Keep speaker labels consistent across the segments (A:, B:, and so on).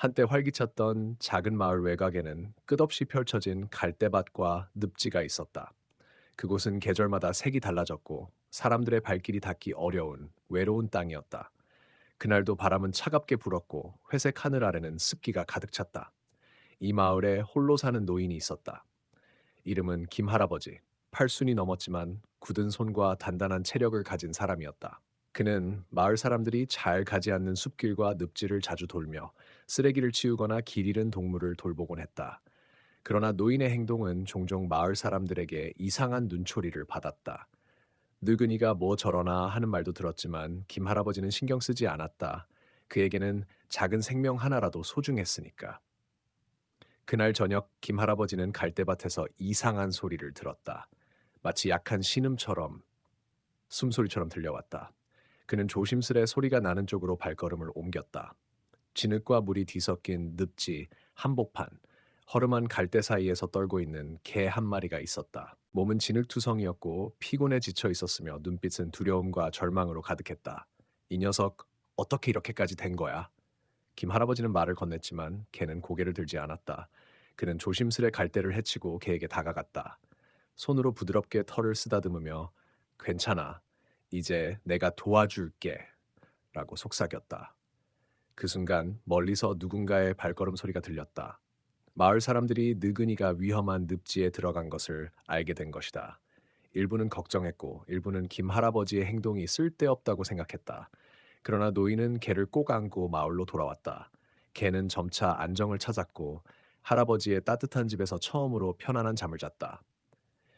A: 한때 활기찼던 작은 마을 외곽에는 끝없이 펼쳐진 갈대밭과 늪지가 있었다. 그곳은 계절마다 색이 달라졌고 사람들의 발길이 닿기 어려운 외로운 땅이었다. 그날도 바람은 차갑게 불었고 회색 하늘 아래는 습기가 가득 찼다. 이 마을에 홀로 사는 노인이 있었다. 이름은 김할아버지. 팔순이 넘었지만 굳은 손과 단단한 체력을 가진 사람이었다. 그는 마을 사람들이 잘 가지 않는 숲길과 늪지를 자주 돌며 쓰레기를 치우거나 길 잃은 동물을 돌보곤 했다. 그러나 노인의 행동은 종종 마을 사람들에게 이상한 눈초리를 받았다. 늙은이가 뭐 저러나 하는 말도 들었지만 김 할아버지는 신경 쓰지 않았다. 그에게는 작은 생명 하나라도 소중했으니까. 그날 저녁 김 할아버지는 갈대밭에서 이상한 소리를 들었다. 마치 약한 신음처럼 숨소리처럼 들려왔다. 그는 조심스레 소리가 나는 쪽으로 발걸음을 옮겼다. 진흙과 물이 뒤섞인 늪지, 한복판, 허름한 갈대 사이에서 떨고 있는 개 한 마리가 있었다. 몸은 진흙투성이었고 피곤에 지쳐 있었으며 눈빛은 두려움과 절망으로 가득했다. 이 녀석 어떻게 이렇게까지 된 거야? 김 할아버지는 말을 건넸지만 개는 고개를 들지 않았다. 그는 조심스레 갈대를 헤치고 개에게 다가갔다. 손으로 부드럽게 털을 쓰다듬으며 괜찮아. 이제 내가 도와줄게. 라고 속삭였다. 그 순간 멀리서 누군가의 발걸음 소리가 들렸다. 마을 사람들이 느그니가 위험한 늪지에 들어간 것을 알게 된 것이다. 일부는 걱정했고 일부는 김 할아버지의 행동이 쓸데없다고 생각했다. 그러나 노인은 개를 꼭 안고 마을로 돌아왔다. 개는 점차 안정을 찾았고 할아버지의 따뜻한 집에서 처음으로 편안한 잠을 잤다.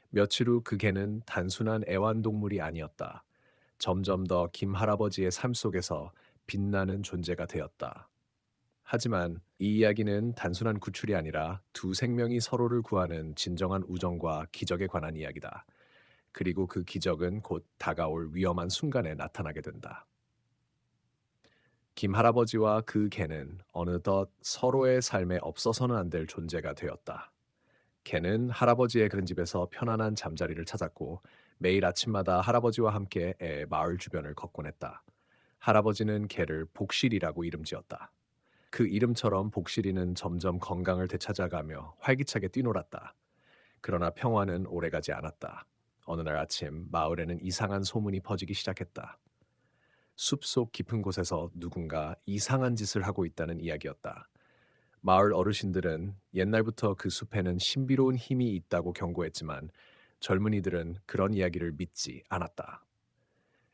A: 며칠 후 그 개는 단순한 애완동물이 아니었다. 점점 더 김 할아버지의 삶 속에서 빛나는 존재가 되었다. 하지만 이 이야기는 단순한 구출이 아니라 두 생명이 서로를 구하는 진정한 우정과 기적에 관한 이야기다. 그리고 그 기적은 곧 다가올 위험한 순간에 나타나게 된다. 김 할아버지와 그 개는 어느덧 서로의 삶에 없어서는 안 될 존재가 되었다. 개는 할아버지의 그런 집에서 편안한 잠자리를 찾았고 매일 아침마다 할아버지와 함께 마을 주변을 걷곤 했다. 할아버지는 개를 복실이라고 이름 지었다. 그 이름처럼 복실이는 점점 건강을 되찾아가며 활기차게 뛰놀았다. 그러나 평화는 오래가지 않았다. 어느 날 아침 마을에는 이상한 소문이 퍼지기 시작했다. 숲속 깊은 곳에서 누군가 이상한 짓을 하고 있다는 이야기였다. 마을 어르신들은 옛날부터 그 숲에는 신비로운 힘이 있다고 경고했지만 젊은이들은 그런 이야기를 믿지 않았다.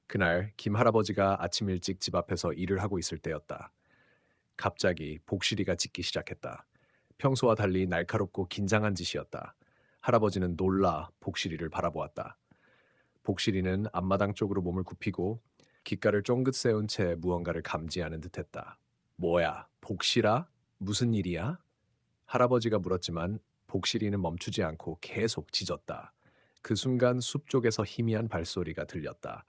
A: 그날 김 할아버지가 아침 일찍 집 앞에서 일을 하고 있을 때였다. 갑자기 복실이가 짖기 시작했다. 평소와 달리 날카롭고 긴장한 짓이었다. 할아버지는 놀라 복실이를 바라보았다. 복실이는 앞마당 쪽으로 몸을 굽히고 귓가를 쫑긋 세운 채 무언가를 감지하는 듯했다. 뭐야, 복실아? 무슨 일이야? 할아버지가 물었지만 복실이는 멈추지 않고 계속 짖었다. 그 순간 숲 쪽에서 희미한 발소리가 들렸다.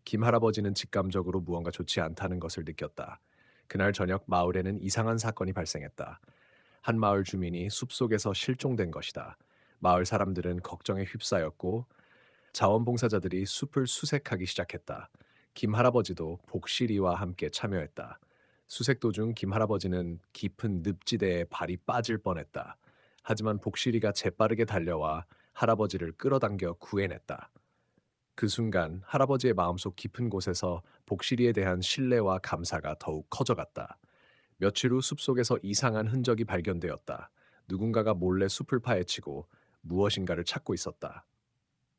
A: 김 할아버지는 직감적으로 무언가 좋지 않다는 것을 느꼈다. 그날 저녁 마을에는 이상한 사건이 발생했다. 한 마을 주민이 숲속에서 실종된 것이다. 마을 사람들은 걱정에 휩싸였고 자원봉사자들이 숲을 수색하기 시작했다. 김 할아버지도 복실이와 함께 참여했다. 수색 도중 김 할아버지는 깊은 늪지대에 발이 빠질 뻔했다. 하지만 복실이가 재빠르게 달려와 할아버지를 끌어당겨 구해냈다. 그 순간 할아버지의 마음속 깊은 곳에서 복실이에 대한 신뢰와 감사가 더욱 커져갔다. 며칠 후 숲속에서 이상한 흔적이 발견되었다. 누군가가 몰래 숲을 파헤치고 무엇인가를 찾고 있었다.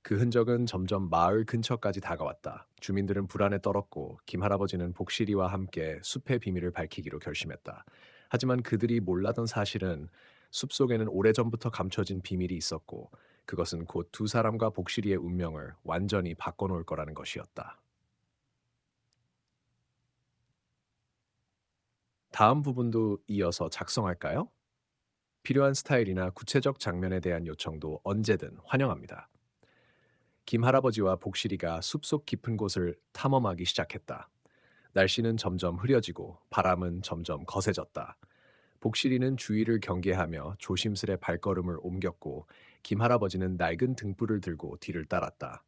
A: 그 흔적은 점점 마을 근처까지 다가왔다. 주민들은 불안에 떨었고 김 할아버지는 복실이와 함께 숲의 비밀을 밝히기로 결심했다. 하지만 그들이 몰라던 사실은 숲속에는 오래전부터 감춰진 비밀이 있었고 그것은 곧 두 사람과 복실이의 운명을 완전히 바꿔놓을 거라는 것이었다. 다음 부분도 이어서 작성할까요? 필요한 스타일이나 구체적 장면에 대한 요청도 언제든 환영합니다. 김 할아버지와 복실이가 숲속 깊은 곳을 탐험하기 시작했다. 날씨는 점점 흐려지고 바람은 점점 거세졌다. 복실이는 주위를 경계하며 조심스레 발걸음을 옮겼고 김 할아버지는 낡은 등불을 들고 뒤를 따랐다.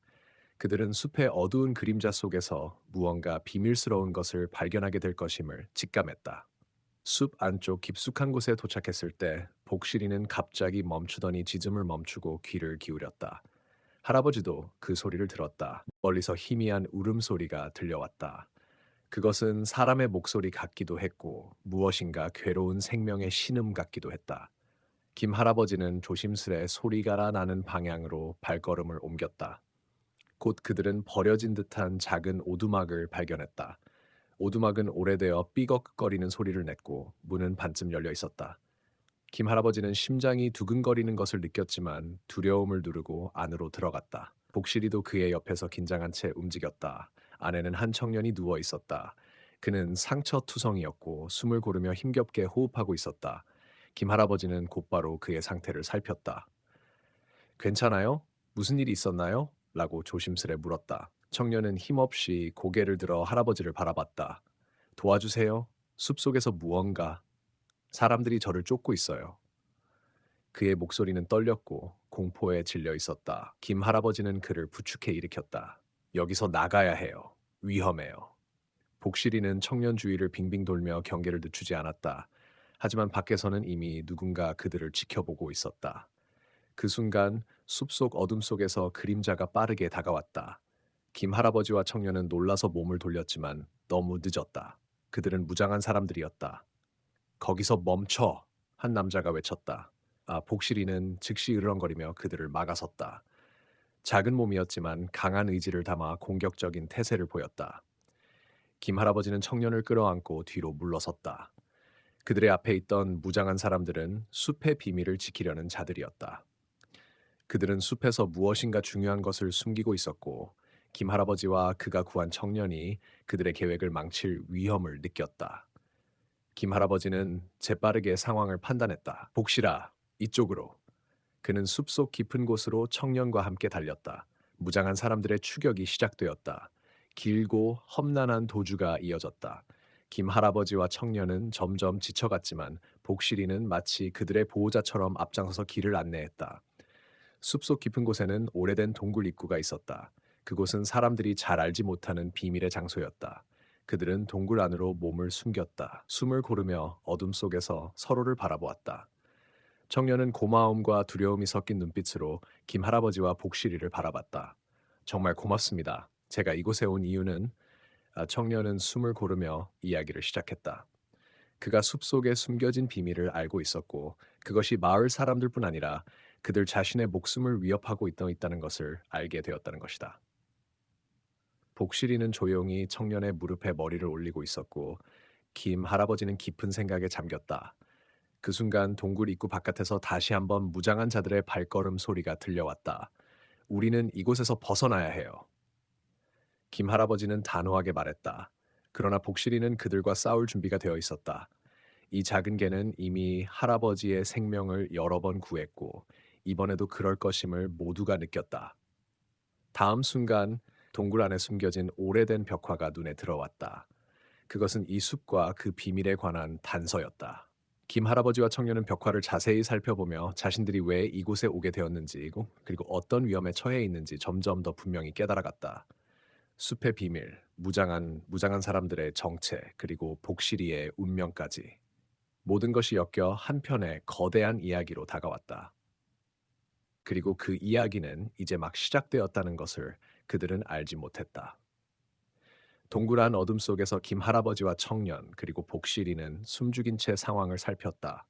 A: 그들은 숲의 어두운 그림자 속에서 무언가 비밀스러운 것을 발견하게 될 것임을 직감했다. 숲 안쪽 깊숙한 곳에 도착했을 때 복실이는 갑자기 멈추더니 지짐을 멈추고 귀를 기울였다. 할아버지도 그 소리를 들었다. 멀리서 희미한 울음소리가 들려왔다. 그것은 사람의 목소리 같기도 했고 무엇인가 괴로운 생명의 신음 같기도 했다. 김 할아버지는 조심스레 소리가 나는 방향으로 발걸음을 옮겼다. 곧 그들은 버려진 듯한 작은 오두막을 발견했다. 오두막은 오래되어 삐걱거리는 소리를 냈고 문은 반쯤 열려 있었다. 김 할아버지는 심장이 두근거리는 것을 느꼈지만 두려움을 누르고 안으로 들어갔다. 복실이도 그의 옆에서 긴장한 채 움직였다. 안에는 한 청년이 누워 있었다. 그는 상처투성이었고 숨을 고르며 힘겹게 호흡하고 있었다. 김 할아버지는 곧바로 그의 상태를 살폈다. 괜찮아요? 무슨 일이 있었나요? 라고 조심스레 물었다. 청년은 힘없이 고개를 들어 할아버지를 바라봤다. 도와주세요. 숲속에서 무언가. 사람들이 저를 쫓고 있어요. 그의 목소리는 떨렸고 공포에 질려 있었다. 김 할아버지는 그를 부축해 일으켰다. 여기서 나가야 해요. 위험해요. 복실이는 청년 주위를 빙빙 돌며 경계를 늦추지 않았다. 하지만 밖에서는 이미 누군가 그들을 지켜보고 있었다. 그 순간 숲속 어둠 속에서 그림자가 빠르게 다가왔다. 김 할아버지와 청년은 놀라서 몸을 돌렸지만 너무 늦었다. 그들은 무장한 사람들이었다. 거기서 멈춰! 한 남자가 외쳤다. 복실이는 즉시 으르렁거리며 그들을 막아섰다. 작은 몸이었지만 강한 의지를 담아 공격적인 태세를 보였다. 김 할아버지는 청년을 끌어안고 뒤로 물러섰다. 그들의 앞에 있던 무장한 사람들은 숲의 비밀을 지키려는 자들이었다. 그들은 숲에서 무엇인가 중요한 것을 숨기고 있었고 김 할아버지와 그가 구한 청년이 그들의 계획을 망칠 위험을 느꼈다. 김 할아버지는 재빠르게 상황을 판단했다. 복실아, 이쪽으로. 그는 숲속 깊은 곳으로 청년과 함께 달렸다. 무장한 사람들의 추격이 시작되었다. 길고 험난한 도주가 이어졌다. 김 할아버지와 청년은 점점 지쳐갔지만 복실이는 마치 그들의 보호자처럼 앞장서서 길을 안내했다. 숲속 깊은 곳에는 오래된 동굴 입구가 있었다. 그곳은 사람들이 잘 알지 못하는 비밀의 장소였다. 그들은 동굴 안으로 몸을 숨겼다. 숨을 고르며 어둠 속에서 서로를 바라보았다. 청년은 고마움과 두려움이 섞인 눈빛으로 김 할아버지와 복실이를 바라봤다. 정말 고맙습니다. 제가 이곳에 온 이유는 청년은 숨을 고르며 이야기를 시작했다. 그가 숲속에 숨겨진 비밀을 알고 있었고 그것이 마을 사람들뿐 아니라 그들 자신의 목숨을 위협하고 있다는 것을 알게 되었다는 것이다. 복실이는 조용히 청년의 무릎에 머리를 올리고 있었고 김 할아버지는 깊은 생각에 잠겼다. 그 순간 동굴 입구 바깥에서 다시 한번 무장한 자들의 발걸음 소리가 들려왔다. 우리는 이곳에서 벗어나야 해요. 김 할아버지는 단호하게 말했다. 그러나 복실이는 그들과 싸울 준비가 되어 있었다. 이 작은 개는 이미 할아버지의 생명을 여러 번 구했고 이번에도 그럴 것임을 모두가 느꼈다. 다음 순간 동굴 안에 숨겨진 오래된 벽화가 눈에 들어왔다. 그것은 이 숲과 그 비밀에 관한 단서였다. 김 할아버지와 청년은 벽화를 자세히 살펴보며 자신들이 왜 이곳에 오게 되었는지 그리고 어떤 위험에 처해 있는지 점점 더 분명히 깨달아갔다. 숲의 비밀, 무장한 사람들의 정체, 그리고 복실이의 운명까지. 모든 것이 엮여 한편의 거대한 이야기로 다가왔다. 그리고 그 이야기는 이제 막 시작되었다는 것을 그들은 알지 못했다. 동굴 안 어둠 속에서 김 할아버지와 청년 그리고 복실이는 숨죽인 채 상황을 살폈다.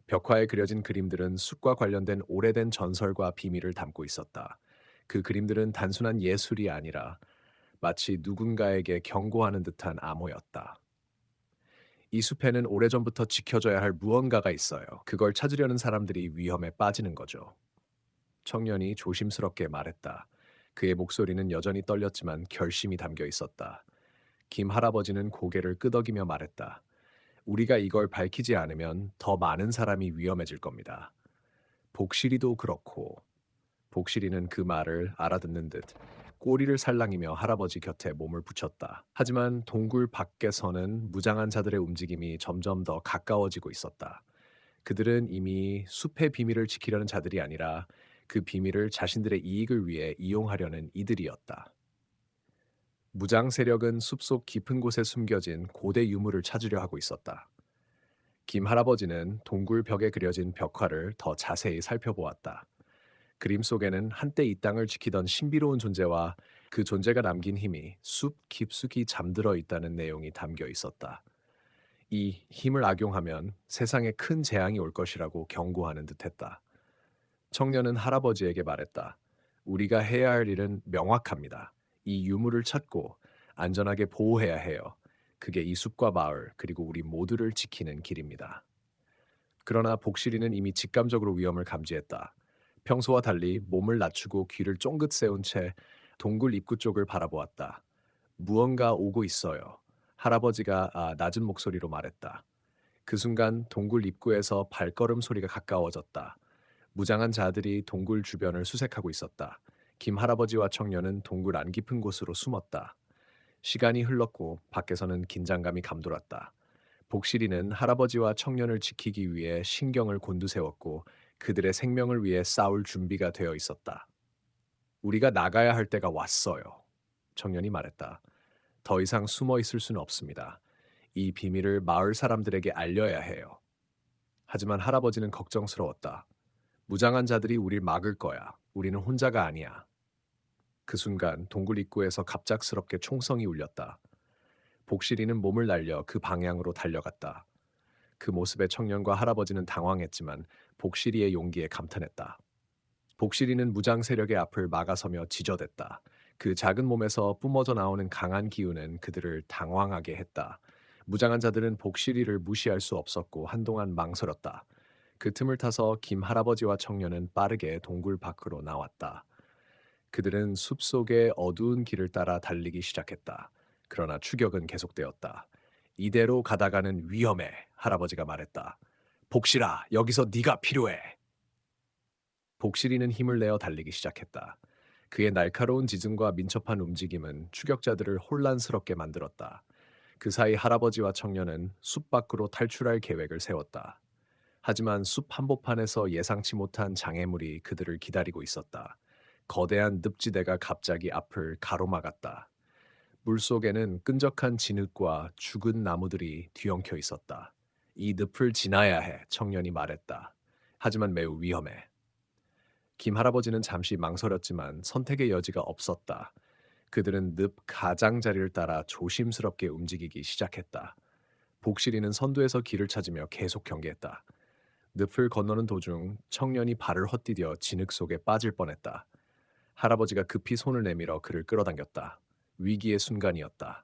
A: 벽화에 그려진 그림들은 숲과 관련된 오래된 전설과 비밀을 담고 있었다. 그 그림들은 단순한 예술이 아니라 마치 누군가에게 경고하는 듯한 암호였다. 이 숲에는 오래전부터 지켜져야 할 무언가가 있어요. 그걸 찾으려는 사람들이 위험에 빠지는 거죠. 청년이 조심스럽게 말했다. 그의 목소리는 여전히 떨렸지만 결심이 담겨 있었다. 김 할아버지는 고개를 끄덕이며 말했다. 우리가 이걸 밝히지 않으면 더 많은 사람이 위험해질 겁니다. 복실이도 그렇고. 복실이는 그 말을 알아듣는 듯 꼬리를 살랑이며 할아버지 곁에 몸을 붙였다. 하지만 동굴 밖에서는 무장한 자들의 움직임이 점점 더 가까워지고 있었다. 그들은 이미 숲의 비밀을 지키려는 자들이 아니라 그 비밀을 자신들의 이익을 위해 이용하려는 이들이었다. 무장 세력은 숲속 깊은 곳에 숨겨진 고대 유물을 찾으려 하고 있었다. 김 할아버지는 동굴 벽에 그려진 벽화를 더 자세히 살펴보았다. 그림 속에는 한때 이 땅을 지키던 신비로운 존재와 그 존재가 남긴 힘이 숲 깊숙이 잠들어 있다는 내용이 담겨 있었다. 이 힘을 악용하면 세상에 큰 재앙이 올 것이라고 경고하는 듯했다. 청년은 할아버지에게 말했다. 우리가 해야 할 일은 명확합니다. 이 유물을 찾고 안전하게 보호해야 해요. 그게 이 숲과 마을, 그리고 우리 모두를 지키는 길입니다. 그러나 복실이는 이미 직감적으로 위험을 감지했다. 평소와 달리 몸을 낮추고 귀를 쫑긋 세운 채 동굴 입구 쪽을 바라보았다. 무언가 오고 있어요. 할아버지가 낮은 목소리로 말했다. 그 순간 동굴 입구에서 발걸음 소리가 가까워졌다. 무장한 자들이 동굴 주변을 수색하고 있었다. 김 할아버지와 청년은 동굴 안 깊은 곳으로 숨었다. 시간이 흘렀고 밖에서는 긴장감이 감돌았다. 복실이는 할아버지와 청년을 지키기 위해 신경을 곤두세웠고 그들의 생명을 위해 싸울 준비가 되어 있었다. 우리가 나가야 할 때가 왔어요. 청년이 말했다. 더 이상 숨어 있을 수는 없습니다. 이 비밀을 마을 사람들에게 알려야 해요. 하지만 할아버지는 걱정스러웠다. 무장한 자들이 우릴 막을 거야. 우리는 혼자가 아니야. 그 순간 동굴 입구에서 갑작스럽게 총성이 울렸다. 복실이는 몸을 날려 그 방향으로 달려갔다. 그 모습에 청년과 할아버지는 당황했지만 복실이의 용기에 감탄했다. 복실이는 무장 세력의 앞을 막아서며 지저댔다. 그 작은 몸에서 뿜어져 나오는 강한 기운은 그들을 당황하게 했다. 무장한 자들은 복실이를 무시할 수 없었고 한동안 망설였다. 그 틈을 타서 김 할아버지와 청년은 빠르게 동굴 밖으로 나왔다. 그들은 숲속의 어두운 길을 따라 달리기 시작했다. 그러나 추격은 계속되었다. 이대로 가다가는 위험해, 할아버지가 말했다. 복실아, 여기서 네가 필요해. 복실이는 힘을 내어 달리기 시작했다. 그의 날카로운 지증과 민첩한 움직임은 추격자들을 혼란스럽게 만들었다. 그 사이 할아버지와 청년은 숲 밖으로 탈출할 계획을 세웠다. 하지만 숲 한복판에서 예상치 못한 장애물이 그들을 기다리고 있었다. 거대한 늪지대가 갑자기 앞을 가로막았다. 물속에는 끈적한 진흙과 죽은 나무들이 뒤엉켜 있었다. 이 늪을 지나야 해, 청년이 말했다. 하지만 매우 위험해. 김 할아버지는 잠시 망설였지만 선택의 여지가 없었다. 그들은 늪 가장자리를 따라 조심스럽게 움직이기 시작했다. 복실이는 선두에서 길을 찾으며 계속 경계했다. 늪을 건너는 도중 청년이 발을 헛디뎌 진흙 속에 빠질 뻔했다. 할아버지가 급히 손을 내밀어 그를 끌어당겼다. 위기의 순간이었다.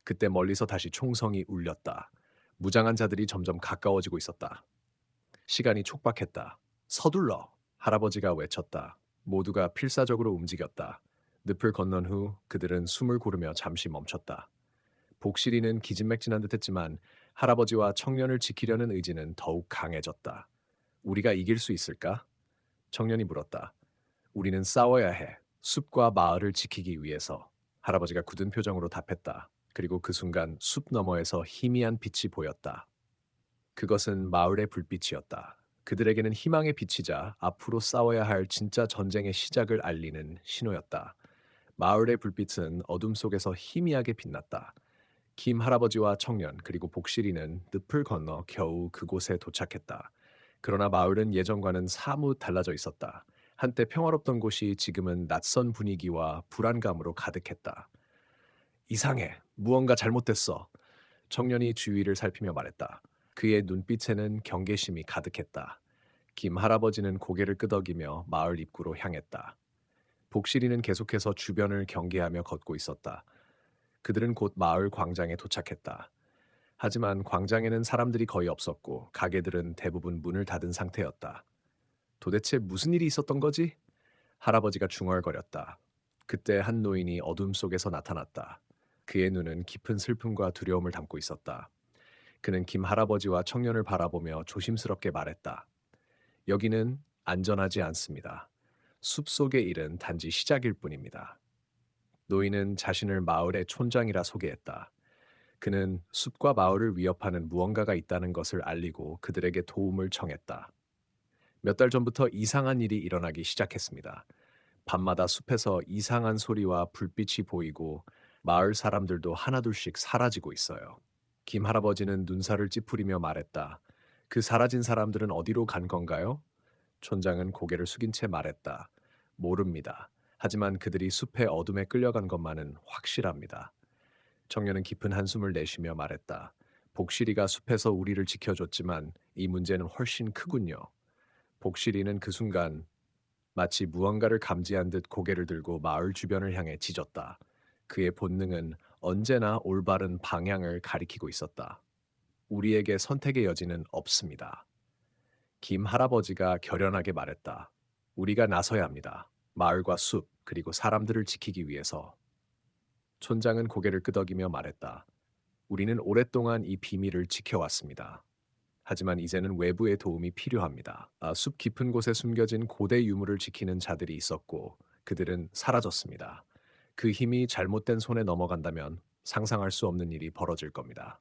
A: 그때 멀리서 다시 총성이 울렸다. 무장한 자들이 점점 가까워지고 있었다. 시간이 촉박했다. 서둘러! 할아버지가 외쳤다. 모두가 필사적으로 움직였다. 늪을 건넌 후 그들은 숨을 고르며 잠시 멈췄다. 복실이는 기진맥진한 듯했지만 할아버지와 청년을 지키려는 의지는 더욱 강해졌다. 우리가 이길 수 있을까? 청년이 물었다. 우리는 싸워야 해. 숲과 마을을 지키기 위해서. 할아버지가 굳은 표정으로 답했다. 그리고 그 순간 숲 너머에서 희미한 빛이 보였다. 그것은 마을의 불빛이었다. 그들에게는 희망의 빛이자 앞으로 싸워야 할 진짜 전쟁의 시작을 알리는 신호였다. 마을의 불빛은 어둠 속에서 희미하게 빛났다. 김 할아버지와 청년 그리고 복실이는 늪을 건너 겨우 그곳에 도착했다. 그러나 마을은 예전과는 사뭇 달라져 있었다. 한때 평화롭던 곳이 지금은 낯선 분위기와 불안감으로 가득했다. 이상해. 무언가 잘못됐어. 청년이 주위를 살피며 말했다. 그의 눈빛에는 경계심이 가득했다. 김 할아버지는 고개를 끄덕이며 마을 입구로 향했다. 복실이는 계속해서 주변을 경계하며 걷고 있었다. 그들은 곧 마을 광장에 도착했다. 하지만 광장에는 사람들이 거의 없었고 가게들은 대부분 문을 닫은 상태였다. 도대체 무슨 일이 있었던 거지? 할아버지가 중얼거렸다. 그때 한 노인이 어둠 속에서 나타났다. 그의 눈은 깊은 슬픔과 두려움을 담고 있었다. 그는 김 할아버지와 청년을 바라보며 조심스럽게 말했다. 여기는 안전하지 않습니다. 숲속의 일은 단지 시작일 뿐입니다. 노인은 자신을 마을의 촌장이라 소개했다. 그는 숲과 마을을 위협하는 무언가가 있다는 것을 알리고 그들에게 도움을 청했다. 몇 달 전부터 이상한 일이 일어나기 시작했습니다. 밤마다 숲에서 이상한 소리와 불빛이 보이고 마을 사람들도 하나둘씩 사라지고 있어요. 김 할아버지는 눈살을 찌푸리며 말했다. 그 사라진 사람들은 어디로 간 건가요? 촌장은 고개를 숙인 채 말했다. 모릅니다. 하지만 그들이 숲의 어둠에 끌려간 것만은 확실합니다. 청년은 깊은 한숨을 내쉬며 말했다. 복실이가 숲에서 우리를 지켜줬지만 이 문제는 훨씬 크군요. 복실이는 그 순간 마치 무언가를 감지한 듯 고개를 들고 마을 주변을 향해 짖었다. 그의 본능은 언제나 올바른 방향을 가리키고 있었다. 우리에게 선택의 여지는 없습니다. 김 할아버지가 결연하게 말했다. 우리가 나서야 합니다. 마을과 숲, 그리고 사람들을 지키기 위해서. 촌장은 고개를 끄덕이며 말했다. 우리는 오랫동안 이 비밀을 지켜왔습니다. 하지만 이제는 외부의 도움이 필요합니다. 숲 깊은 곳에 숨겨진 고대 유물을 지키는 자들이 있었고 그들은 사라졌습니다. 그 힘이 잘못된 손에 넘어간다면 상상할 수 없는 일이 벌어질 겁니다.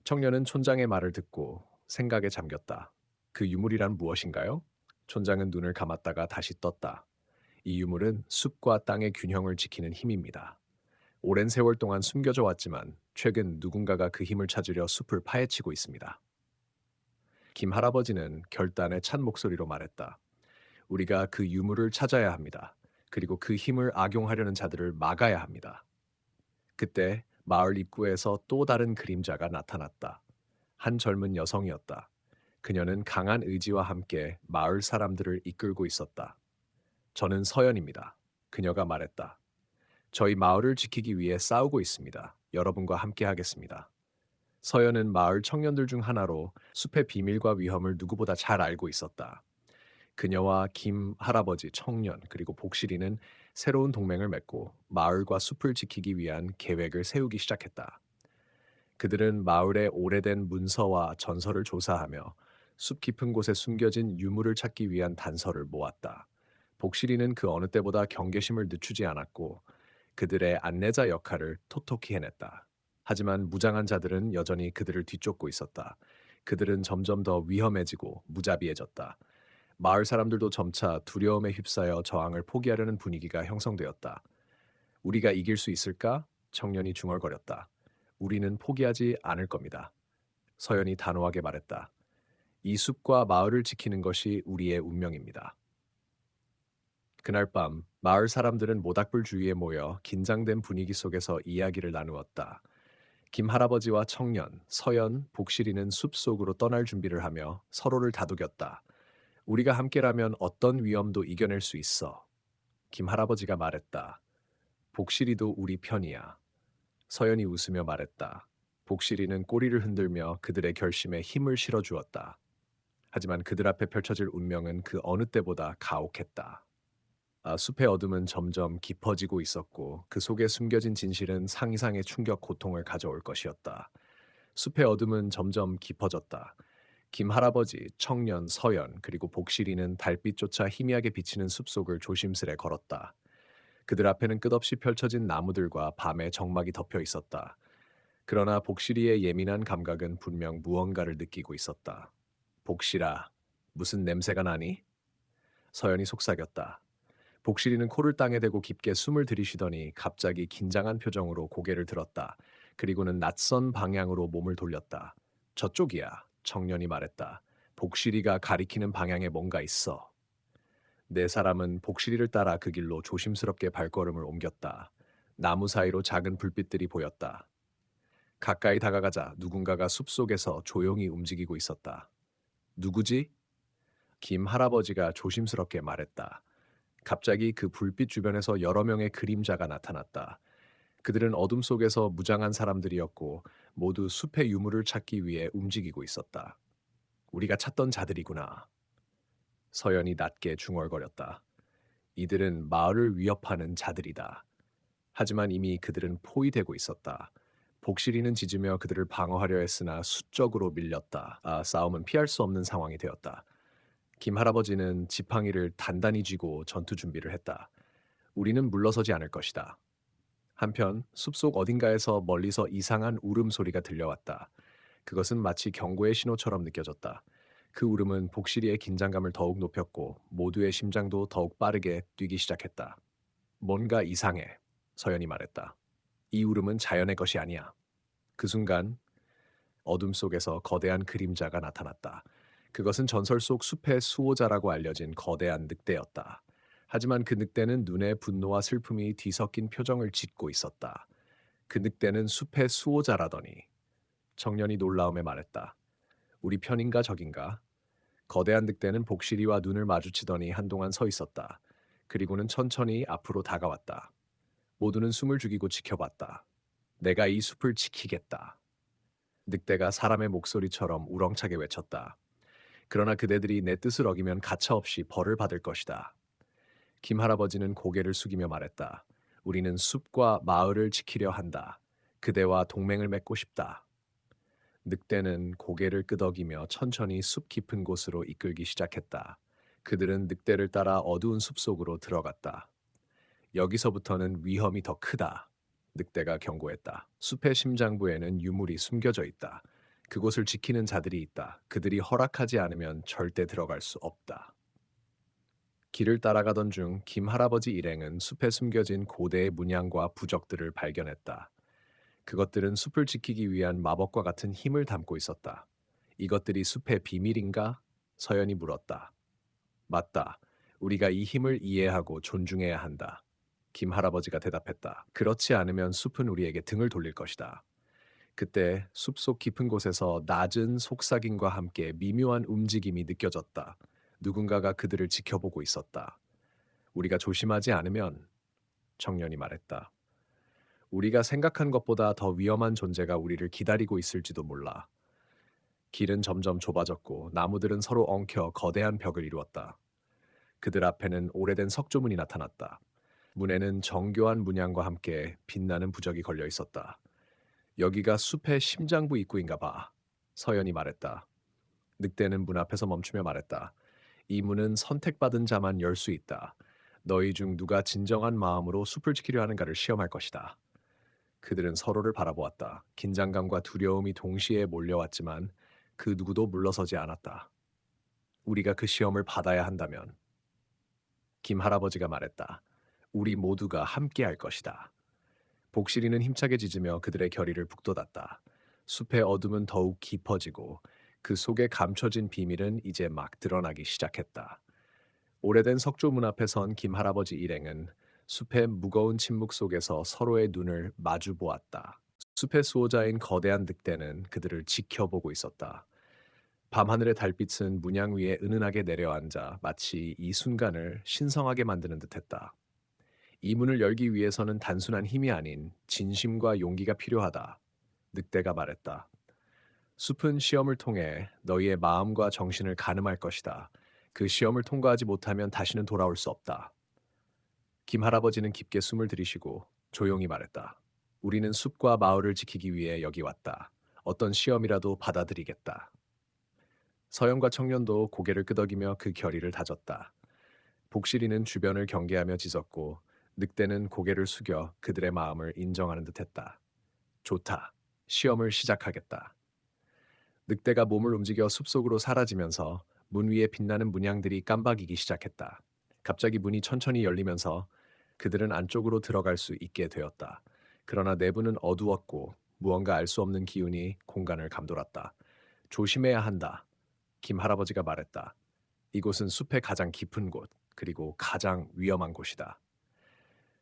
A: 청년은 촌장의 말을 듣고 생각에 잠겼다. 그 유물이란 무엇인가요? 촌장은 눈을 감았다가 다시 떴다. 이 유물은 숲과 땅의 균형을 지키는 힘입니다. 오랜 세월 동안 숨겨져 왔지만 최근 누군가가 그 힘을 찾으려 숲을 파헤치고 있습니다. 김 할아버지는 결단에 찬 목소리로 말했다. 우리가 그 유물을 찾아야 합니다. 그리고 그 힘을 악용하려는 자들을 막아야 합니다. 그때 마을 입구에서 또 다른 그림자가 나타났다. 한 젊은 여성이었다. 그녀는 강한 의지와 함께 마을 사람들을 이끌고 있었다. 저는 서연입니다. 그녀가 말했다. 저희 마을을 지키기 위해 싸우고 있습니다. 여러분과 함께 하겠습니다. 서연은 마을 청년들 중 하나로 숲의 비밀과 위험을 누구보다 잘 알고 있었다. 그녀와 김 할아버지 청년 그리고 복실이는 새로운 동맹을 맺고 마을과 숲을 지키기 위한 계획을 세우기 시작했다. 그들은 마을의 오래된 문서와 전설을 조사하며 숲 깊은 곳에 숨겨진 유물을 찾기 위한 단서를 모았다. 복실이는 그 어느 때보다 경계심을 늦추지 않았고 그들의 안내자 역할을 톡톡히 해냈다. 하지만 무장한 자들은 여전히 그들을 뒤쫓고 있었다. 그들은 점점 더 위험해지고 무자비해졌다. 마을 사람들도 점차 두려움에 휩싸여 저항을 포기하려는 분위기가 형성되었다. 우리가 이길 수 있을까? 청년이 중얼거렸다. 우리는 포기하지 않을 겁니다. 서연이 단호하게 말했다. 이 숲과 마을을 지키는 것이 우리의 운명입니다. 그날 밤 마을 사람들은 모닥불 주위에 모여 긴장된 분위기 속에서 이야기를 나누었다. 김 할아버지와 청년, 서연, 복실이는 숲속으로 떠날 준비를 하며 서로를 다독였다. 우리가 함께라면 어떤 위험도 이겨낼 수 있어. 김 할아버지가 말했다. 복실이도 우리 편이야. 서연이 웃으며 말했다. 복실이는 꼬리를 흔들며 그들의 결심에 힘을 실어주었다. 하지만 그들 앞에 펼쳐질 운명은 그 어느 때보다 가혹했다. 숲의 어둠은 점점 깊어지고 있었고 그 속에 숨겨진 진실은 상이상의 충격 고통을 가져올 것이었다. 숲의 어둠은 점점 깊어졌다. 김 할아버지, 청년, 서연, 그리고 복실이는 달빛조차 희미하게 비치는 숲속을 조심스레 걸었다. 그들 앞에는 끝없이 펼쳐진 나무들과 밤의 정막이 덮여 있었다. 그러나 복실이의 예민한 감각은 분명 무언가를 느끼고 있었다. 복실아, 무슨 냄새가 나니? 서연이 속삭였다. 복실이는 코를 땅에 대고 깊게 숨을 들이쉬더니 갑자기 긴장한 표정으로 고개를 들었다. 그리고는 낯선 방향으로 몸을 돌렸다. 저쪽이야, 청년이 말했다. 복실이가 가리키는 방향에 뭔가 있어. 네 사람은 복실이를 따라 그 길로 조심스럽게 발걸음을 옮겼다. 나무 사이로 작은 불빛들이 보였다. 가까이 다가가자 누군가가 숲속에서 조용히 움직이고 있었다. 누구지? 김 할아버지가 조심스럽게 말했다. 갑자기 그 불빛 주변에서 여러 명의 그림자가 나타났다. 그들은 어둠 속에서 무장한 사람들이었고 모두 숲의 유물을 찾기 위해 움직이고 있었다. 우리가 찾던 자들이구나. 서연이 낮게 중얼거렸다. 이들은 마을을 위협하는 자들이다. 하지만 이미 그들은 포위되고 있었다. 복실이는 짖으며 그들을 방어하려 했으나 수적으로 밀렸다. 싸움은 피할 수 없는 상황이 되었다. 김 할아버지는 지팡이를 단단히 쥐고 전투 준비를 했다. 우리는 물러서지 않을 것이다. 한편 숲속 어딘가에서 멀리서 이상한 울음소리가 들려왔다. 그것은 마치 경고의 신호처럼 느껴졌다. 그 울음은 복실이의 긴장감을 더욱 높였고 모두의 심장도 더욱 빠르게 뛰기 시작했다. 뭔가 이상해, 서연이 말했다. 이 울음은 자연의 것이 아니야. 그 순간 어둠 속에서 거대한 그림자가 나타났다. 그것은 전설 속 숲의 수호자라고 알려진 거대한 늑대였다. 하지만 그 늑대는 눈에 분노와 슬픔이 뒤섞인 표정을 짓고 있었다. 그 늑대는 숲의 수호자라더니 청년이 놀라움에 말했다. 우리 편인가 적인가? 거대한 늑대는 복실이와 눈을 마주치더니 한동안 서 있었다. 그리고는 천천히 앞으로 다가왔다. 모두는 숨을 죽이고 지켜봤다. 내가 이 숲을 지키겠다. 늑대가 사람의 목소리처럼 우렁차게 외쳤다. 그러나 그대들이 내 뜻을 어기면 가차없이 벌을 받을 것이다. 김 할아버지는 고개를 숙이며 말했다. 우리는 숲과 마을을 지키려 한다. 그대와 동맹을 맺고 싶다. 늑대는 고개를 끄덕이며 천천히 숲 깊은 곳으로 이끌기 시작했다. 그들은 늑대를 따라 어두운 숲 속으로 들어갔다. 여기서부터는 위험이 더 크다. 늑대가 경고했다. 숲의 심장부에는 유물이 숨겨져 있다. 그곳을 지키는 자들이 있다. 그들이 허락하지 않으면 절대 들어갈 수 없다. 길을 따라가던 중 김 할아버지 일행은 숲에 숨겨진 고대의 문양과 부적들을 발견했다. 그것들은 숲을 지키기 위한 마법과 같은 힘을 담고 있었다. 이것들이 숲의 비밀인가? 서연이 물었다. 맞다. 우리가 이 힘을 이해하고 존중해야 한다. 김 할아버지가 대답했다. 그렇지 않으면 숲은 우리에게 등을 돌릴 것이다. 그때 숲속 깊은 곳에서 낮은 속삭임과 함께 미묘한 움직임이 느껴졌다. 누군가가 그들을 지켜보고 있었다. 우리가 조심하지 않으면 청년이 말했다. 우리가 생각한 것보다 더 위험한 존재가 우리를 기다리고 있을지도 몰라. 길은 점점 좁아졌고 나무들은 서로 엉켜 거대한 벽을 이루었다. 그들 앞에는 오래된 석조문이 나타났다. 문에는 정교한 문양과 함께 빛나는 부적이 걸려 있었다. 여기가 숲의 심장부 입구인가 봐. 서연이 말했다. 늑대는 문 앞에서 멈추며 말했다. 이 문은 선택받은 자만 열 수 있다. 너희 중 누가 진정한 마음으로 숲을 지키려 하는가를 시험할 것이다. 그들은 서로를 바라보았다. 긴장감과 두려움이 동시에 몰려왔지만 그 누구도 물러서지 않았다. 우리가 그 시험을 받아야 한다면 김 할아버지가 말했다. 우리 모두가 함께할 것이다. 복실이는 힘차게 짖으며 그들의 결의를 북돋았다. 숲의 어둠은 더욱 깊어지고 그 속에 감춰진 비밀은 이제 막 드러나기 시작했다. 오래된 석조문 앞에 선 김 할아버지 일행은 숲의 무거운 침묵 속에서 서로의 눈을 마주 보았다. 숲의 수호자인 거대한 늑대는 그들을 지켜보고 있었다. 밤하늘의 달빛은 문양 위에 은은하게 내려앉아 마치 이 순간을 신성하게 만드는 듯했다. 이 문을 열기 위해서는 단순한 힘이 아닌 진심과 용기가 필요하다. 늑대가 말했다. 숲은 시험을 통해 너희의 마음과 정신을 가늠할 것이다. 그 시험을 통과하지 못하면 다시는 돌아올 수 없다. 김 할아버지는 깊게 숨을 들이쉬고 조용히 말했다. 우리는 숲과 마을을 지키기 위해 여기 왔다. 어떤 시험이라도 받아들이겠다. 서영과 청년도 고개를 끄덕이며 그 결의를 다졌다. 복실이는 주변을 경계하며 짖었고 늑대는 고개를 숙여 그들의 마음을 인정하는 듯했다. 좋다. 시험을 시작하겠다. 늑대가 몸을 움직여 숲속으로 사라지면서 문 위에 빛나는 문양들이 깜박이기 시작했다. 갑자기 문이 천천히 열리면서 그들은 안쪽으로 들어갈 수 있게 되었다. 그러나 내부는 어두웠고 무언가 알 수 없는 기운이 공간을 감돌았다. 조심해야 한다. 김 할아버지가 말했다. 이곳은 숲의 가장 깊은 곳, 그리고 가장 위험한 곳이다.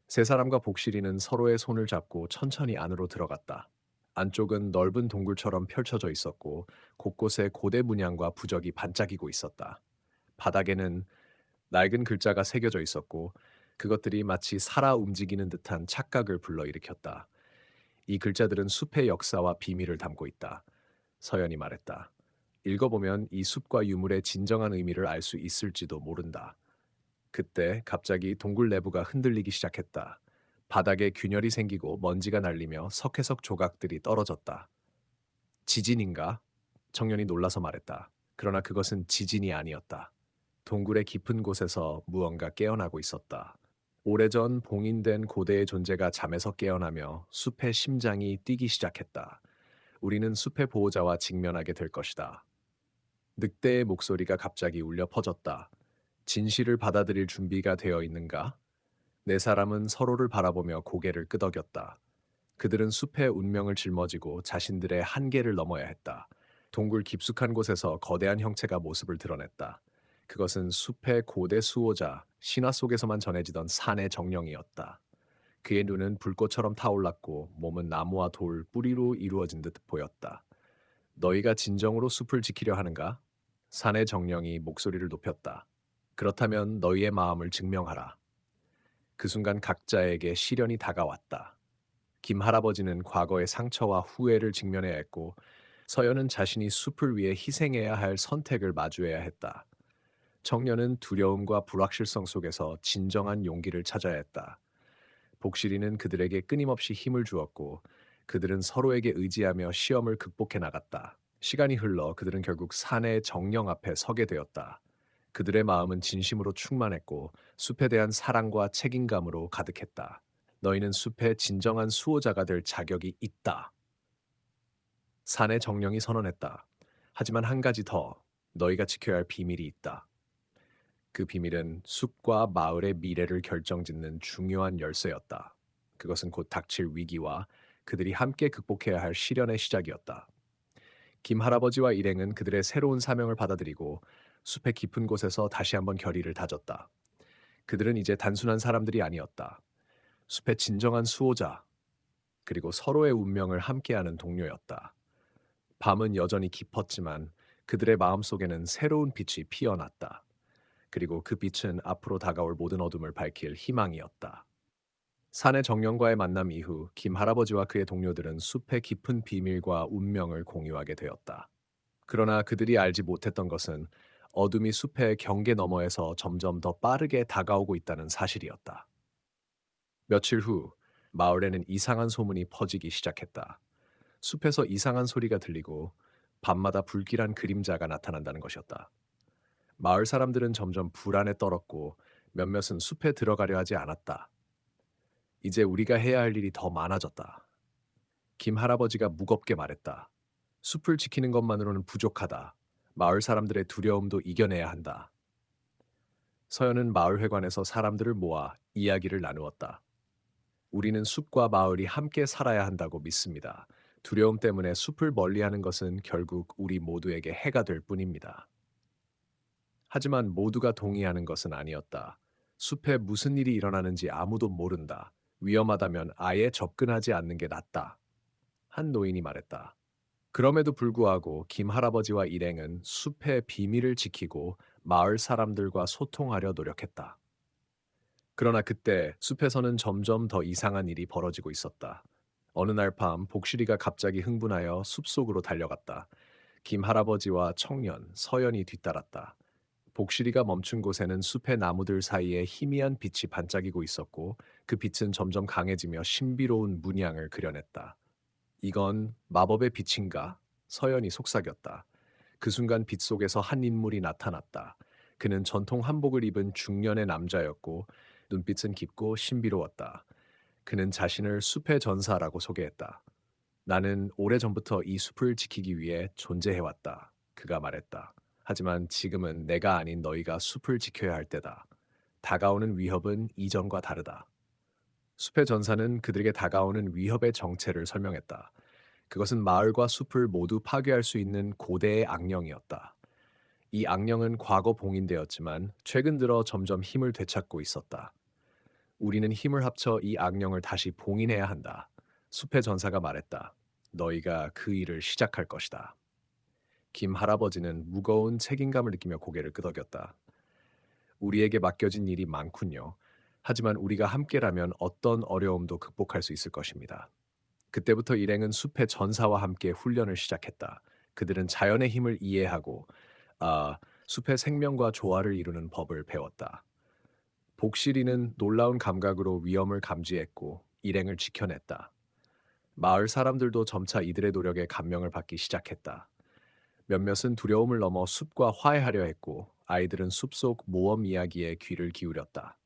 A: 세 사람과 복실이는 서로의 손을 잡고 천천히 안으로 들어갔다. 안쪽은 넓은 동굴처럼 펼쳐져 있었고 곳곳에 고대 문양과 부적이 반짝이고 있었다. 바닥에는 낡은 글자가 새겨져 있었고 그것들이 마치 살아 움직이는 듯한 착각을 불러일으켰다. 이 글자들은 숲의 역사와 비밀을 담고 있다. 서연이 말했다. 읽어보면 이 숲과 유물의 진정한 의미를 알 수 있을지도 모른다. 그때 갑자기 동굴 내부가 흔들리기 시작했다. 바닥에 균열이 생기고 먼지가 날리며 석회석 조각들이 떨어졌다. 지진인가? 청년이 놀라서 말했다. 그러나 그것은 지진이 아니었다. 동굴의 깊은 곳에서 무언가 깨어나고 있었다. 오래전 봉인된 고대의 존재가 잠에서 깨어나며 숲의 심장이 뛰기 시작했다. 우리는 숲의 보호자와 직면하게 될 것이다. 늑대의 목소리가 갑자기 울려 퍼졌다. 진실을 받아들일 준비가 되어 있는가? 네 사람은 서로를 바라보며 고개를 끄덕였다. 그들은 숲의 운명을 짊어지고 자신들의 한계를 넘어야 했다. 동굴 깊숙한 곳에서 거대한 형체가 모습을 드러냈다. 그것은 숲의 고대 수호자, 신화 속에서만 전해지던 산의 정령이었다. 그의 눈은 불꽃처럼 타올랐고 몸은 나무와 돌, 뿌리로 이루어진 듯 보였다. 너희가 진정으로 숲을 지키려 하는가? 산의 정령이 목소리를 높였다. 그렇다면 너희의 마음을 증명하라. 그 순간 각자에게 시련이 다가왔다. 김 할아버지는 과거의 상처와 후회를 직면해야 했고, 서연은 자신이 숲을 위해 희생해야 할 선택을 마주해야 했다. 청년은 두려움과 불확실성 속에서 진정한 용기를 찾아야 했다. 복실이는 그들에게 끊임없이 힘을 주었고, 그들은 서로에게 의지하며 시험을 극복해 나갔다. 시간이 흘러 그들은 결국 산의 정령 앞에 서게 되었다. 그들의 마음은 진심으로 충만했고 숲에 대한 사랑과 책임감으로 가득했다. 너희는 숲의 진정한 수호자가 될 자격이 있다. 산의 정령이 선언했다. 하지만 한 가지 더, 너희가 지켜야 할 비밀이 있다. 그 비밀은 숲과 마을의 미래를 결정짓는 중요한 열쇠였다. 그것은 곧 닥칠 위기와 그들이 함께 극복해야 할 시련의 시작이었다. 김 할아버지와 일행은 그들의 새로운 사명을 받아들이고 숲의 깊은 곳에서 다시 한번 결의를 다졌다. 그들은 이제 단순한 사람들이 아니었다. 숲의 진정한 수호자, 그리고 서로의 운명을 함께하는 동료였다. 밤은 여전히 깊었지만 그들의 마음속에는 새로운 빛이 피어났다. 그리고 그 빛은 앞으로 다가올 모든 어둠을 밝힐 희망이었다. 산의 정령과의 만남 이후 김 할아버지와 그의 동료들은 숲의 깊은 비밀과 운명을 공유하게 되었다. 그러나 그들이 알지 못했던 것은 어둠이 숲의 경계 너머에서 점점 더 빠르게 다가오고 있다는 사실이었다. 며칠 후 마을에는 이상한 소문이 퍼지기 시작했다. 숲에서 이상한 소리가 들리고 밤마다 불길한 그림자가 나타난다는 것이었다. 마을 사람들은 점점 불안에 떨었고 몇몇은 숲에 들어가려 하지 않았다. 이제 우리가 해야 할 일이 더 많아졌다. 김 할아버지가 무겁게 말했다. 숲을 지키는 것만으로는 부족하다. 마을 사람들의 두려움도 이겨내야 한다. 서연은 마을회관에서 사람들을 모아 이야기를 나누었다. 우리는 숲과 마을이 함께 살아야 한다고 믿습니다. 두려움 때문에 숲을 멀리하는 것은 결국 우리 모두에게 해가 될 뿐입니다. 하지만 모두가 동의하는 것은 아니었다. 숲에 무슨 일이 일어나는지 아무도 모른다. 위험하다면 아예 접근하지 않는 게 낫다. 한 노인이 말했다. 그럼에도 불구하고 김 할아버지와 일행은 숲의 비밀을 지키고 마을 사람들과 소통하려 노력했다. 그러나 그때 숲에서는 점점 더 이상한 일이 벌어지고 있었다. 어느 날 밤 복실이가 갑자기 흥분하여 숲속으로 달려갔다. 김 할아버지와 청년, 서연이 뒤따랐다. 복실이가 멈춘 곳에는 숲의 나무들 사이에 희미한 빛이 반짝이고 있었고 그 빛은 점점 강해지며 신비로운 문양을 그려냈다. 이건 마법의 빛인가? 서연이 속삭였다. 그 순간 빛 속에서 한 인물이 나타났다. 그는 전통 한복을 입은 중년의 남자였고 눈빛은 깊고 신비로웠다. 그는 자신을 숲의 전사라고 소개했다. 나는 오래전부터 이 숲을 지키기 위해 존재해왔다. 그가 말했다. 하지만 지금은 내가 아닌 너희가 숲을 지켜야 할 때다. 다가오는 위협은 이전과 다르다. 숲의 전사는 그들에게 다가오는 위협의 정체를 설명했다. 그것은 마을과 숲을 모두 파괴할 수 있는 고대의 악령이었다. 이 악령은 과거 봉인되었지만 최근 들어 점점 힘을 되찾고 있었다. 우리는 힘을 합쳐 이 악령을 다시 봉인해야 한다. 숲의 전사가 말했다. 너희가 그 일을 시작할 것이다. 김 할아버지는 무거운 책임감을 느끼며 고개를 끄덕였다. 우리에게 맡겨진 일이 많군요. 하지만 우리가 함께라면 어떤 어려움도 극복할 수 있을 것입니다. 그때부터 일행은 숲의 전사와 함께 훈련을 시작했다. 그들은 자연의 힘을 이해하고 숲의 생명과 조화를 이루는 법을 배웠다. 복실이는 놀라운 감각으로 위험을 감지했고 일행을 지켜냈다. 마을 사람들도 점차 이들의 노력에 감명을 받기 시작했다. 몇몇은 두려움을 넘어 숲과 화해하려 했고 아이들은 숲속 모험 이야기에 귀를 기울였다.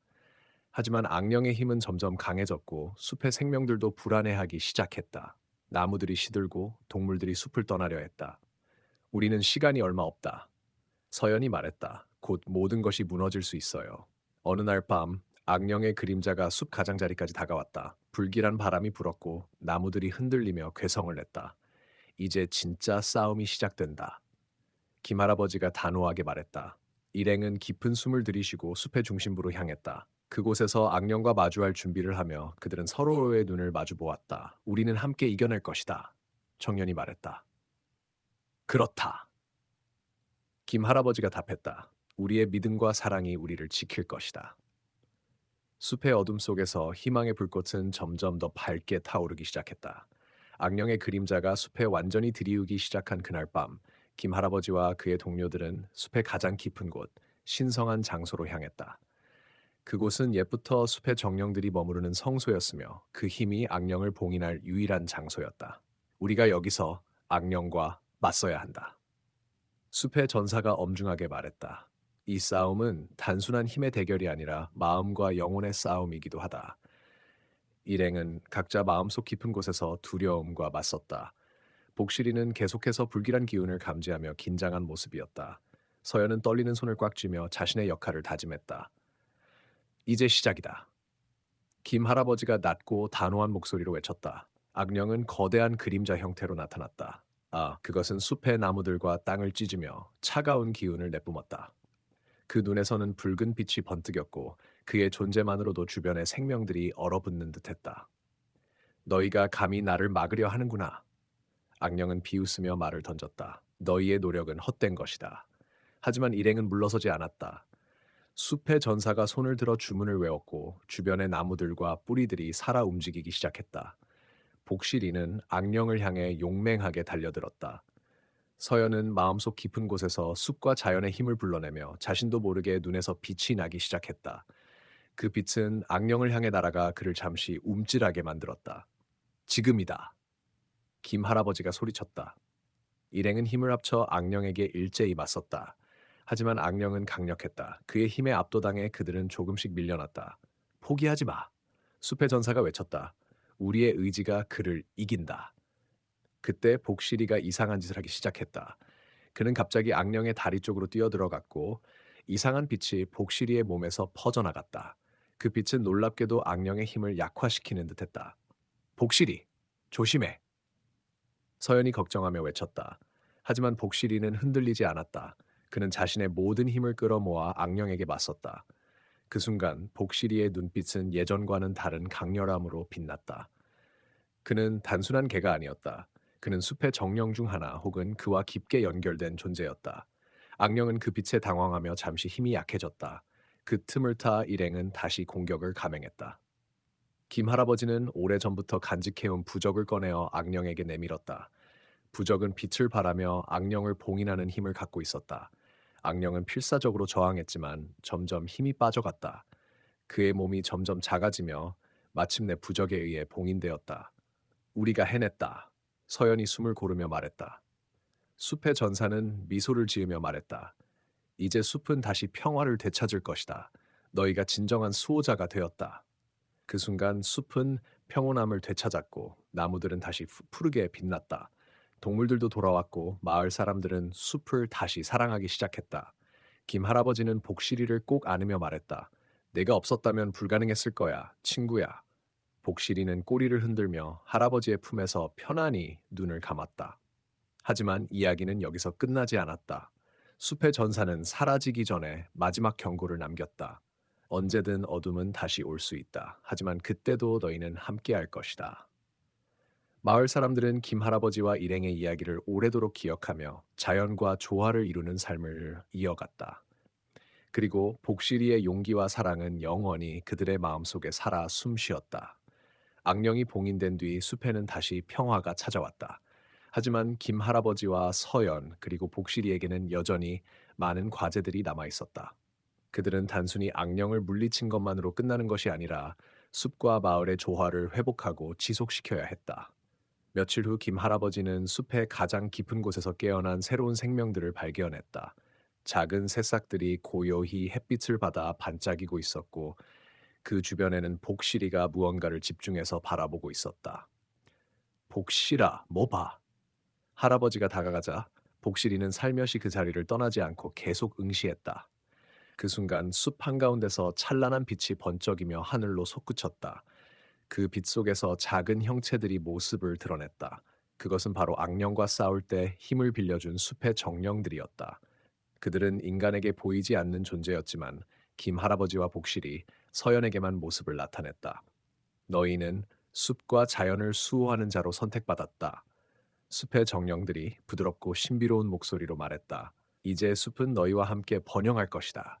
A: 하지만 악령의 힘은 점점 강해졌고 숲의 생명들도 불안해하기 시작했다. 나무들이 시들고 동물들이 숲을 떠나려 했다. 우리는 시간이 얼마 없다. 서연이 말했다. 곧 모든 것이 무너질 수 있어요. 어느 날 밤 악령의 그림자가 숲 가장자리까지 다가왔다. 불길한 바람이 불었고 나무들이 흔들리며 괴성을 냈다. 이제 진짜 싸움이 시작된다. 김할아버지가 단호하게 말했다. 일행은 깊은 숨을 들이쉬고 숲의 중심부로 향했다. 그곳에서 악령과 마주할 준비를 하며 그들은 서로의 눈을 마주 보았다. 우리는 함께 이겨낼 것이다. 청년이 말했다. 그렇다. 김할아버지가 답했다. 우리의 믿음과 사랑이 우리를 지킬 것이다. 숲의 어둠 속에서 희망의 불꽃은 점점 더 밝게 타오르기 시작했다. 악령의 그림자가 숲에 완전히 들이우기 시작한 그날 밤, 김할아버지와 그의 동료들은 숲의 가장 깊은 곳, 신성한 장소로 향했다. 그곳은 옛부터 숲의 정령들이 머무르는 성소였으며 그 힘이 악령을 봉인할 유일한 장소였다. 우리가 여기서 악령과 맞서야 한다. 숲의 전사가 엄중하게 말했다. 이 싸움은 단순한 힘의 대결이 아니라 마음과 영혼의 싸움이기도 하다. 일행은 각자 마음속 깊은 곳에서 두려움과 맞섰다. 복실이는 계속해서 불길한 기운을 감지하며 긴장한 모습이었다. 서연은 떨리는 손을 꽉 쥐며 자신의 역할을 다짐했다. 이제 시작이다. 김 할아버지가 낮고 단호한 목소리로 외쳤다. 악령은 거대한 그림자 형태로 나타났다. 그것은 숲의 나무들과 땅을 찢으며 차가운 기운을 내뿜었다. 그 눈에서는 붉은 빛이 번뜩였고 그의 존재만으로도 주변의 생명들이 얼어붙는 듯했다. 너희가 감히 나를 막으려 하는구나. 악령은 비웃으며 말을 던졌다. 너희의 노력은 헛된 것이다. 하지만 일행은 물러서지 않았다. 숲의 전사가 손을 들어 주문을 외웠고 주변의 나무들과 뿌리들이 살아 움직이기 시작했다. 복실이는 악령을 향해 용맹하게 달려들었다. 서연은 마음속 깊은 곳에서 숲과 자연의 힘을 불러내며 자신도 모르게 눈에서 빛이 나기 시작했다. 그 빛은 악령을 향해 날아가 그를 잠시 움찔하게 만들었다. 지금이다. 김 할아버지가 소리쳤다. 일행은 힘을 합쳐 악령에게 일제히 맞섰다. 하지만 악령은 강력했다. 그의 힘에 압도당해 그들은 조금씩 밀려났다. 포기하지 마. 숲의 전사가 외쳤다. 우리의 의지가 그를 이긴다. 그때 복실이가 이상한 짓을 하기 시작했다. 그는 갑자기 악령의 다리 쪽으로 뛰어들어갔고 이상한 빛이 복실이의 몸에서 퍼져나갔다. 그 빛은 놀랍게도 악령의 힘을 약화시키는 듯했다. 복실이, 조심해. 서연이 걱정하며 외쳤다. 하지만 복실이는 흔들리지 않았다. 그는 자신의 모든 힘을 끌어모아 악령에게 맞섰다. 그 순간 복실이의 눈빛은 예전과는 다른 강렬함으로 빛났다. 그는 단순한 개가 아니었다. 그는 숲의 정령 중 하나 혹은 그와 깊게 연결된 존재였다. 악령은 그 빛에 당황하며 잠시 힘이 약해졌다. 그 틈을 타 일행은 다시 공격을 감행했다. 김 할아버지는 오래전부터 간직해온 부적을 꺼내어 악령에게 내밀었다. 부적은 빛을 발하며 악령을 봉인하는 힘을 갖고 있었다. 악령은 필사적으로 저항했지만 점점 힘이 빠져갔다. 그의 몸이 점점 작아지며 마침내 부적에 의해 봉인되었다. 우리가 해냈다. 서연이 숨을 고르며 말했다. 숲의 전사는 미소를 지으며 말했다. 이제 숲은 다시 평화를 되찾을 것이다. 너희가 진정한 수호자가 되었다. 그 순간 숲은 평온함을 되찾았고 나무들은 다시 푸르게 빛났다. 동물들도 돌아왔고 마을 사람들은 숲을 다시 사랑하기 시작했다. 김 할아버지는 복실이를 꼭 안으며 말했다. 내가 없었다면 불가능했을 거야, 친구야. 복실이는 꼬리를 흔들며 할아버지의 품에서 편안히 눈을 감았다. 하지만 이야기는 여기서 끝나지 않았다. 숲의 전사는 사라지기 전에 마지막 경고를 남겼다. 언제든 어둠은 다시 올 수 있다. 하지만 그때도 너희는 함께할 것이다. 마을 사람들은 김 할아버지와 일행의 이야기를 오래도록 기억하며 자연과 조화를 이루는 삶을 이어갔다. 그리고 복실이의 용기와 사랑은 영원히 그들의 마음속에 살아 숨쉬었다. 악령이 봉인된 뒤 숲에는 다시 평화가 찾아왔다. 하지만 김 할아버지와 서연 그리고 복실이에게는 여전히 많은 과제들이 남아 있었다. 그들은 단순히 악령을 물리친 것만으로 끝나는 것이 아니라 숲과 마을의 조화를 회복하고 지속시켜야 했다. 며칠 후 김 할아버지는 숲의 가장 깊은 곳에서 깨어난 새로운 생명들을 발견했다. 작은 새싹들이 고요히 햇빛을 받아 반짝이고 있었고 그 주변에는 복실이가 무언가를 집중해서 바라보고 있었다. 복실아, 뭐 봐? 할아버지가 다가가자 복실이는 살며시 그 자리를 떠나지 않고 계속 응시했다. 그 순간 숲 한가운데서 찬란한 빛이 번쩍이며 하늘로 솟구쳤다. 그 빛 속에서 작은 형체들이 모습을 드러냈다. 그것은 바로 악령과 싸울 때 힘을 빌려준 숲의 정령들이었다. 그들은 인간에게 보이지 않는 존재였지만 김 할아버지와 복실이 서연에게만 모습을 나타냈다. 너희는 숲과 자연을 수호하는 자로 선택받았다. 숲의 정령들이 부드럽고 신비로운 목소리로 말했다. 이제 숲은 너희와 함께 번영할 것이다.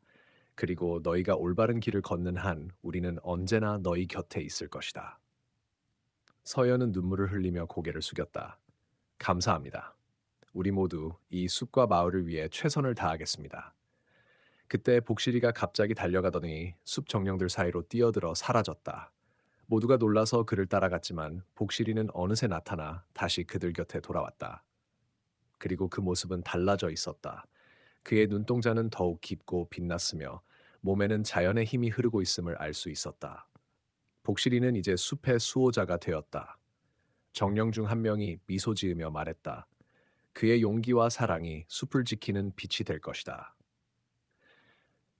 A: 그리고 너희가 올바른 길을 걷는 한 우리는 언제나 너희 곁에 있을 것이다. 서연은 눈물을 흘리며 고개를 숙였다. 감사합니다. 우리 모두 이 숲과 마을을 위해 최선을 다하겠습니다. 그때 복실이가 갑자기 달려가더니 숲 정령들 사이로 뛰어들어 사라졌다. 모두가 놀라서 그를 따라갔지만 복실이는 어느새 나타나 다시 그들 곁에 돌아왔다. 그리고 그 모습은 달라져 있었다. 그의 눈동자는 더욱 깊고 빛났으며 몸에는 자연의 힘이 흐르고 있음을 알 수 있었다. 복실이는 이제 숲의 수호자가 되었다. 정령 중 한 명이 미소 지으며 말했다. 그의 용기와 사랑이 숲을 지키는 빛이 될 것이다.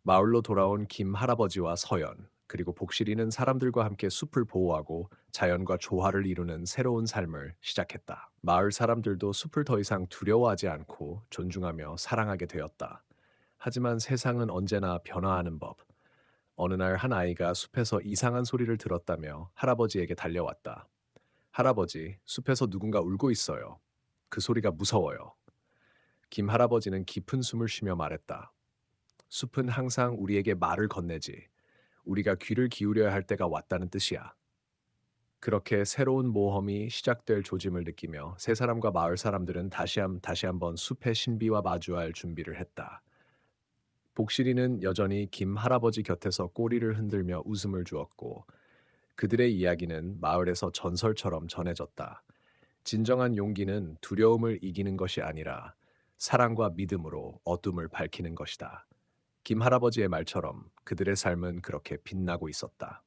A: 마을로 돌아온 김 할아버지와 서연, 그리고 복실이는 사람들과 함께 숲을 보호하고 자연과 조화를 이루는 새로운 삶을 시작했다. 마을 사람들도 숲을 더 이상 두려워하지 않고 존중하며 사랑하게 되었다. 하지만 세상은 언제나 변화하는 법. 어느 날 한 아이가 숲에서 이상한 소리를 들었다며 할아버지에게 달려왔다. 할아버지, 숲에서 누군가 울고 있어요. 그 소리가 무서워요. 김 할아버지는 깊은 숨을 쉬며 말했다. 숲은 항상 우리에게 말을 건네지. 우리가 귀를 기울여야 할 때가 왔다는 뜻이야. 그렇게 새로운 모험이 시작될 조짐을 느끼며 세 사람과 마을 사람들은 다시 한번 숲의 신비와 마주할 준비를 했다. 복실이는 여전히 김 할아버지 곁에서 꼬리를 흔들며 웃음을 주었고 그들의 이야기는 마을에서 전설처럼 전해졌다. 진정한 용기는 두려움을 이기는 것이 아니라 사랑과 믿음으로 어둠을 밝히는 것이다. 김 할아버지의 말처럼 그들의 삶은 그렇게 빛나고 있었다.